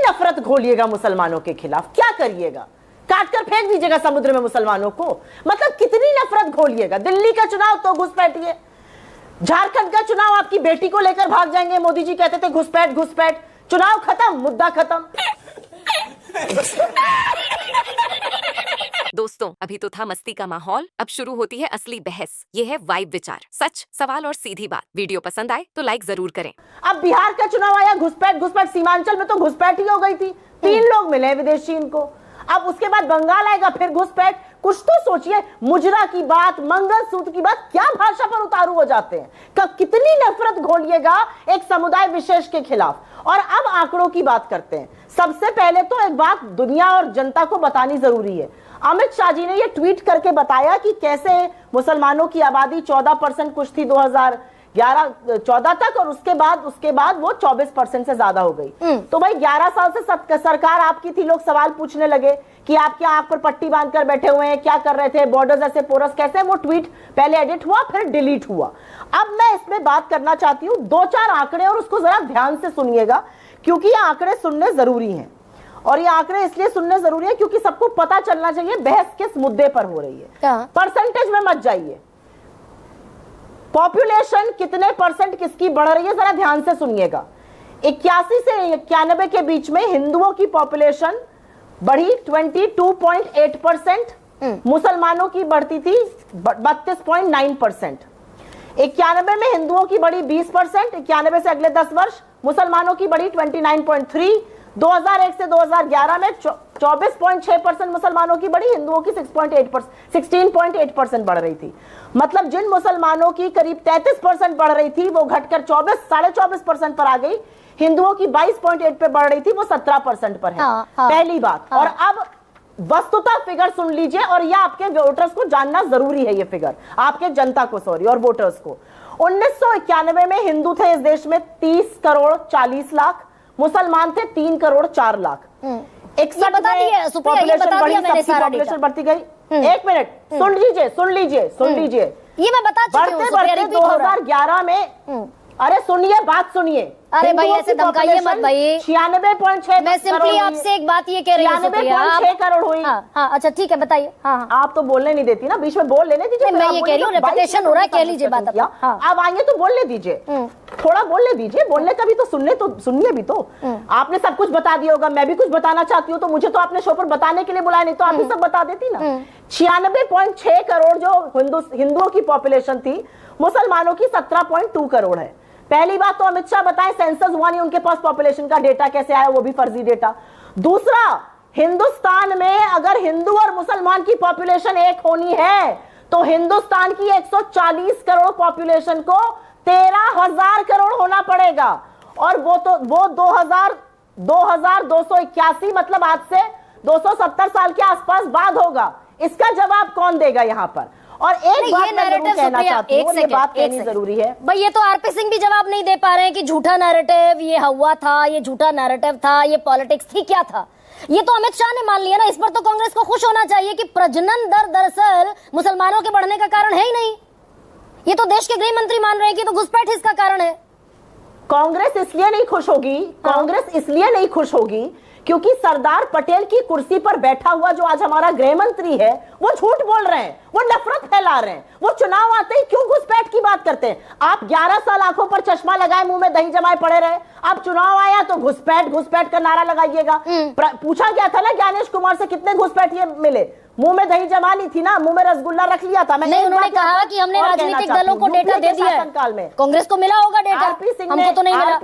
नफरत घोलिएगा मुसलमानों के खिलाफ? क्या करिएगा? काट कर फेंक दीजिएगा समुद्र में मुसलमानों को? मतलब कितनी नफरत घोलिएगा? दिल्ली का चुनाव तो घुसपैठिए, झारखंड का चुनाव आपकी बेटी को लेकर भाग जाएंगे। मोदी जी कहते थे घुसपैठ घुसपैठ, चुनाव खत्म, मुद्दा खत्म। दोस्तों, अभी तो था मस्ती का माहौल, अब शुरू होती है असली बहस। ये है वाइब विचार, सच, सवाल और सीधी बात। वीडियो पसंद आए तो लाइक जरूर करें। अब बिहार का चुनाव आया, घुसपैठ घुसपैठ। सीमांचल में तो घुसपैठ ही हो गई थी, 3 लोग मिले विदेशी इनको। अब उसके बाद बंगाल आएगा, फिर घुसपैठ। कुछ तो सोचिए, मुजरा की बात, मंगलसूत्र की बात, क्या भाषा पर उतारू हो जाते हैं। कब कितनी नफरत घोलिएगा एक समुदाय विशेष के खिलाफ। और अब आंकड़ों की बात करते हैं। सबसे पहले तो एक बात दुनिया और जनता को बतानी जरूरी है। अमित शाह जी ने यह ट्वीट करके बताया कि कैसे मुसलमानों की आबादी 14% कुछ थी 2011-14 तक, और उसके बाद वो 24% से ज्यादा हो गई। तो भाई 11 साल से सरकार आपकी थी, लोग सवाल पूछने लगे कि आप क्या आंख पर पट्टी बांधकर बैठे हुए हैं, क्या कर रहे थे, बॉर्डर्स ऐसे पोरस कैसे। वो ट्वीट पहले एडिट हुआ, फिर डिलीट हुआ। अब मैं इसमें बात करना चाहती हूँ 2-4 आंकड़े, और उसको जरा ध्यान से सुनिएगा, क्योंकि ये आंकड़े सुनने जरूरी हैं। और ये आंकड़े इसलिए सुनने जरूरी है क्योंकि सबको पता चलना चाहिए बहस किस मुद्दे पर हो रही है। परसेंटेज में मत जाइए, पॉपुलेशन कितने परसेंट किसकी बढ़ रही है जरा ध्यान से सुनिएगा। 81 से 91 के बीच में हिंदुओं की पॉपुलेशन बढ़ी 22.8%, मुसलमानों की बढ़ती थी 32.9%। 91 में हिंदुओं की बढ़ी 20%, 91 से अगले 10 वर्ष मुसलमानों की बढ़ी 29.3%। 2001 से 2011 में 24.6% मुसलमानों की बढ़ी, हिंदुओं की 16.8% बढ़ रही थी। मतलब जिन मुसलमानों की करीब 33% बढ़ रही थी वो घटकर 24.5% पर आ गई। हिंदुओं की 22.8 पे बढ़ रही थी, वो 17% पर है। पहली बात। और अब वस्तुतः फिगर सुन लीजिए, और यह आपके वोटर्स को जानना जरूरी है। ये फिगर आपके जनता को, सॉरी, और वोटर्स को। 1991 में हिंदू थे इस देश में 30 करोड़ 40 लाख, मुसलमान थे 3 करोड़ 4 लाख। 61 में पॉपुलेशन बढ़ी, सबकी पॉपुलेशन बढ़ती गई। एक मिनट, सुन लीजिए। ये मैं बता चुकी हूं। बढ़ते 2011 में, अरे सुनिए, बात सुनिए। अरे भाई ऐसे धमकाइए मत भाई। 96.6। मैं सिंपली आपसे एक बात ये कह रही हूँ, 96.6 करोड़ हुई। हाँ, अच्छा ठीक है, बताइए। हाँ, आप तो बोलने नहीं देती ना, बीच में बोल लेने दीजिए। मैं ये कह रही हूँ, रेपिटेशन हो रहा है, कह लीजिए बात। अब आएंगे तो बोलने दीजिए, थोड़ा बोलने दीजिए। बोलने का भी तो सुनिए भी तो। आपने सब कुछ बता दिया होगा, मैं भी कुछ बताना चाहती हूँ, तो मुझे तो आपने शो पर बताने के लिए बुलाया, नहीं तो आप ही सब बता देती ना। 96.6 करोड़ जो हिंदुओं की पॉपुलेशन थी, मुसलमानों की 17.2 करोड़ है। पहली बात तो अमित शाह बताएं, सेंसस हुआ नहीं, उनके पास पॉपुलेशन का डेटा कैसे आया, वो भी फर्जी डेटा। दूसरा, हिंदुस्तान में अगर हिंदू और मुसलमान की पॉपुलेशन एक होनी है तो हिंदुस्तान की 140 करोड़ पॉपुलेशन को 13,000 करोड़ होना पड़ेगा। और वो 2281, मतलब आज से 270 साल के आसपास बाद होगा। इसका जवाब कौन देगा यहाँ पर? और एक बात मैं जरूर कहना चाहती हूँ, ये बात कहनी जरूरी है भाई। ये तो आरपी सिंह भी जवाब नहीं दे पा रहे हैं कि झूठा नैरेटिव ये हुआ था, ये झूठा नैरेटिव था, ये पॉलिटिक्स थी, क्या था। ये तो अमित शाह ने मान लिया ना। इस पर तो कांग्रेस को खुश होना चाहिए कि प्रजनन दर दरअसल मुसलमानों के बढ़ने का कारण है ही नहीं। ये तो देश के गृह मंत्री मान रहे हैं कि तो घुसपैठ इसका कारण है। कांग्रेस इसलिए नहीं खुश होगी, कांग्रेस इसलिए नहीं खुश होगी क्योंकि सरदार पटेल की कुर्सी पर बैठा हुआ जो आज हमारा गृह मंत्री है, वो झूठ बोल रहे हैं, वो नफरत फैला रहे हैं। वो चुनाव आते ही क्यों घुसपैठ की बात करते हैं? आप 11 साल आंखों पर चश्मा लगाए, मुंह में दही जमाए पड़े रहे। अब चुनाव आया तो घुसपैठ का नारा लगाइएगा। पूछा गया था ना ज्ञानेश कुमार से, कितने घुसपैठिए मिले? मुंह में दही जमा ली थी ना, मुंह में रसगुल्ला रख लिया था। नहीं, उन्होंने कहा कि हमने राजनीतिक दलों को डेटा दे दिया है। कांग्रेस को मिला होगा डेटा, हमको तो नहीं मिला।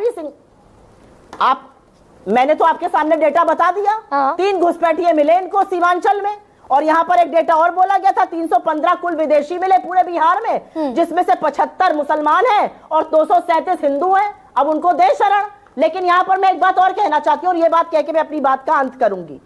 मैंने तो आपके सामने डेटा बता दिया। 3 घुसपैठिए मिले इनको सीमांचल में, और यहाँ पर एक डेटा और बोला गया था 315 कुल विदेशी मिले पूरे बिहार में, जिसमें से 75 मुसलमान हैं और 237 हिंदू हैं। अब उनको दे शरण। लेकिन यहाँ पर मैं एक बात और कहना चाहती हूँ, और ये बात कह के मैं अपनी बात का अंत करूंगी।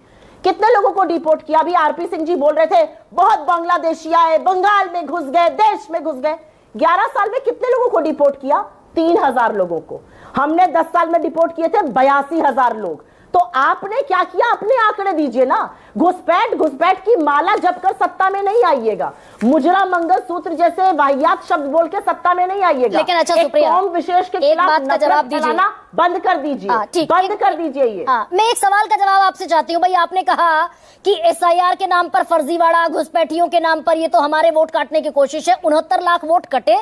कितने लोगों को डिपोर्ट किया? अभी आरपी सिंह जी बोल रहे थे बहुत बांग्लादेशी आए, बंगाल में घुस गए, देश में घुस गए। 11 साल में कितने लोगों को डिपोर्ट किया? 3,000 लोगों को। हमने 10 साल में डिपोर्ट किए थे 82,000 लोग। तो तो आपने क्या किया, अपने आंकड़े दीजिए ना। घुसपैठ की माला जप कर सत्ता में नहीं आइएगा, मुजरा मंगलसूत्र जैसे वाहियात शब्द बोल के सत्ता में नहीं आइएगा। लेकिन अच्छा एक सुप्रिया, कौम विशेष के एक खिलाफ बात का जवाब नफरत दीजिए। फैलाना बंद कर दीजिए, बंद कर दीजिए ये। मैं एक सवाल का जवाब आपसे चाहती हूँ भाई। आपने कहा कि एसआईआर के नाम पर फर्जीवाड़ा, घुसपैठियों के नाम पर ये तो हमारे वोट काटने की कोशिश है। 69 लाख वोट कटे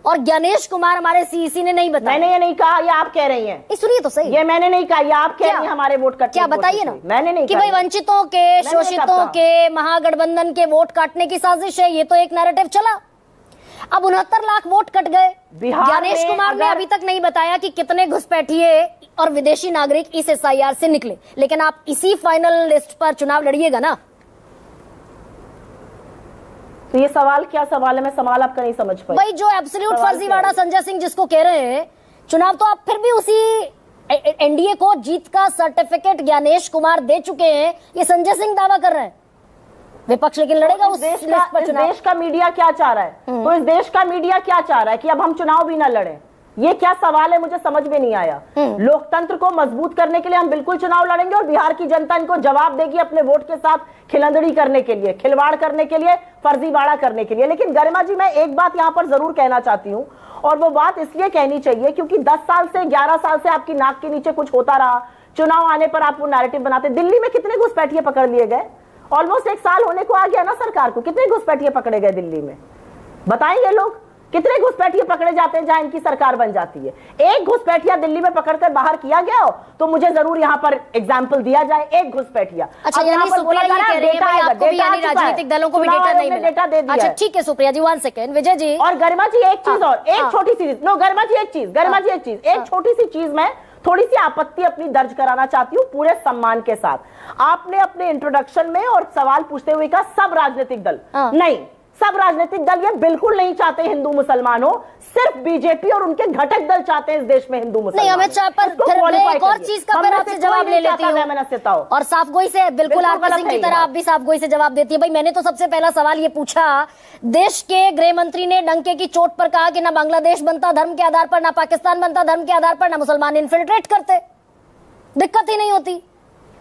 और ज्ञानेश कुमार हमारे सीईसी ने नहीं बताया। मैंने ये नहीं कहा, ये आप कह रही हैं। सुनिए तो सही, ये मैंने नहीं कहा, ये आप कह रही हैं हमारे वोट काटने क्या की कोशिश बताइए ना। हुई। मैंने नहीं कि कहा भाई वंचितों के, शोषितों के, महागठबंधन के वोट काटने की साजिश है, ये तो एक नैरेटिव चला। अब 69 लाख वोट कट गए। ज्ञानेश कुमार ने अभी तक नहीं बताया कि कितने घुसपैठिए और विदेशी नागरिक इस एसआईआर से निकले। लेकिन आप इसी फाइनल लिस्ट पर चुनाव लड़िएगा ना। तो ये सवाल क्या सवाल है, मैं सवाल आपका नहीं समझ पाई। भाई जो एब्सोल्यूट फर्जीवाड़ा संजय सिंह जिसको कह रहे हैं, चुनाव तो आप फिर भी उसी एनडीए को जीत का सर्टिफिकेट ज्ञानेश कुमार दे चुके हैं, ये संजय सिंह दावा कर रहे हैं। विपक्ष लेकिन लड़ेगा उस लिस्ट पर चुनाव। देश का मीडिया क्या चाह रहा है, तो इस देश का मीडिया क्या चाह रहा है कि अब हम चुनाव भी ना लड़ें? ये क्या सवाल है, मुझे समझ में नहीं आया। लोकतंत्र को मजबूत करने के लिए हम बिल्कुल चुनाव लड़ेंगे और बिहार की जनता इनको जवाब देगी अपने वोट के साथ खिलंदड़ी करने के लिए, खिलवाड़ करने के लिए, फर्जीवाड़ा करने के लिए। लेकिन गरिमा जी, मैं एक बात यहां पर जरूर कहना चाहती हूं, और वो बात इसलिए कहनी चाहिए क्योंकि 10 साल से 11 साल से आपकी नाक के नीचे कुछ होता रहा। चुनाव आने पर आप वो नैरेटिव बनाते। दिल्ली में कितने घुसपैठिए पकड़ लिए गए? ऑलमोस्ट 1 साल होने को आ गया ना सरकार को। कितने घुसपैठिए पकड़े गए दिल्ली में, बताएंगे लोग? कितने घुसपैठिए पकड़े जाते हैं जहां इनकी सरकार बन जाती है? एक घुसपैठिया दिल्ली में पकड़कर बाहर किया गया हो तो मुझे जरूर यहां पर एग्जांपल दिया जाए, एक घुसपैठिया। अच्छा, यानी सुप्रिया ये कह रही है भाई आपको भी, यानी राजनीतिक दलों को भी डेटा नहीं मिला। अच्छा ठीक है सुप्रिया जी, 1 सेकेंड। विजय जी और गरिमा जी एक चीज और, एक छोटी सी, नो गरिमा जी एक चीज, गरिमा जी एक चीज, एक छोटी सी चीज मैं थोड़ी सी आपत्ति अपनी दर्ज कराना चाहती हूँ पूरे सम्मान के साथ। आपने अपने इंट्रोडक्शन में और सवाल पूछते हुए कहा सब राजनीतिक दल, नहीं, सब राजनीतिक दल ये बिल्कुल नहीं चाहते हिंदू मुसलमान हो। सिर्फ बीजेपी और उनके घटक दल चाहते हैं इस देश में हिंदू मुसलमान। नहीं, अमित शाह पर एक और चीज का मैं आपसे जवाब ले लेती हूँ, और साफ गोई से बिल्कुल आरपी सिंह की तरह आप भी साफ गोई से जवाब देती है। भाई मैंने तो सबसे पहला सवाल ये पूछा, देश के गृह मंत्री ने डंके की चोट पर कहा कि ना बांग्लादेश बनता धर्म के आधार पर, ना पाकिस्तान बनता धर्म के आधार पर, ना मुसलमान इन्फिल्ट्रेट करते, दिक्कत ही नहीं होती।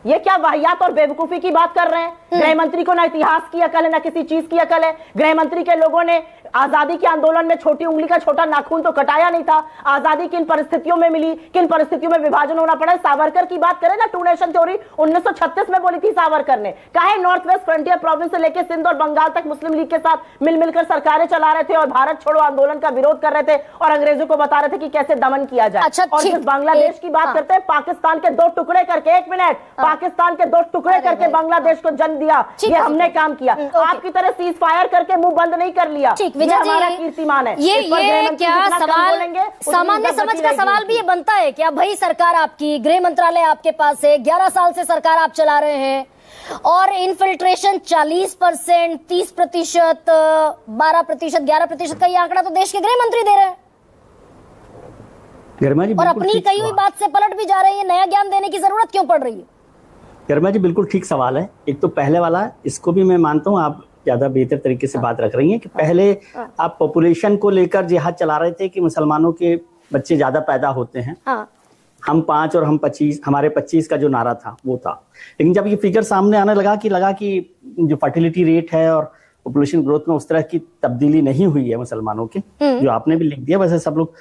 ये क्या वाहियात और बेवकूफी की बात कर रहे हैं? गृह मंत्री को ना इतिहास की अकल है, ना किसी चीज की अकल है। गृह मंत्री के लोगों ने आजादी के आंदोलन में छोटी उंगली का छोटा नाखून तो कटाया नहीं था। आजादी किन परिस्थितियों में मिली, किन परिस्थितियों में विभाजन होना पड़ा। सावरकर की बात करें ना, टू नेशन थ्योरी 1936 में बोली थी सावरकर ने। काहे नॉर्थ वेस्ट फ्रंटियर प्रोविंस से लेकर सिंध और बंगाल तक मुस्लिम लीग के साथ मिलकर सरकारें चला रहे थे और भारत छोड़ो आंदोलन का विरोध कर रहे थे और अंग्रेजों को बता रहे थे कि कैसे दमन किया जाए। अच्छा, और जिस बांग्लादेश की बात करते हैं, पाकिस्तान के 2 टुकड़े करके, 1 मिनट, पाकिस्तान के 2 टुकड़े करके बांग्लादेश को जन्म दिया, ये हमने काम किया। आपकी तरह सीज फायर करके मुंह बंद नहीं कर लिया। विजय जी, कीर्तिमान है। ये क्या सवाल, सामान्य समझ का सवाल भी ये बनता है क्या? भाई सरकार आपकी, गृह मंत्रालय आपके पास है, 11 साल से सरकार आप चला रहे हैं और इन्फिल्ट्रेशन 40%, 30%, 12%, 11% का ये आंकड़ा तो देश के गृह मंत्री दे रहे हैं और अपनी कही हुई बात से पलट भी जा रही है। नया ज्ञान देने की जरूरत क्यों पड़ रही है? गरिमा जी बिल्कुल ठीक सवाल है। एक तो पहले वाला, इसको भी मैं मानता हूँ आप ज्यादा बेहतर तरीके से बात रख रही हैं कि पहले आप पॉपुलेशन को लेकर जिहाद चला रहे थे कि मुसलमानों के बच्चे ज्यादा पैदा होते हैं। हम 5 और हम 25, हमारे 25 का जो नारा था वो था। लेकिन जब ये फिगर सामने आने लगा कि जो फर्टिलिटी रेट है और पॉपुलेशन ग्रोथ में उस तरह की तब्दीली नहीं हुई है मुसलमानों की, जो आपने भी लिख दिया, वैसे सब लोग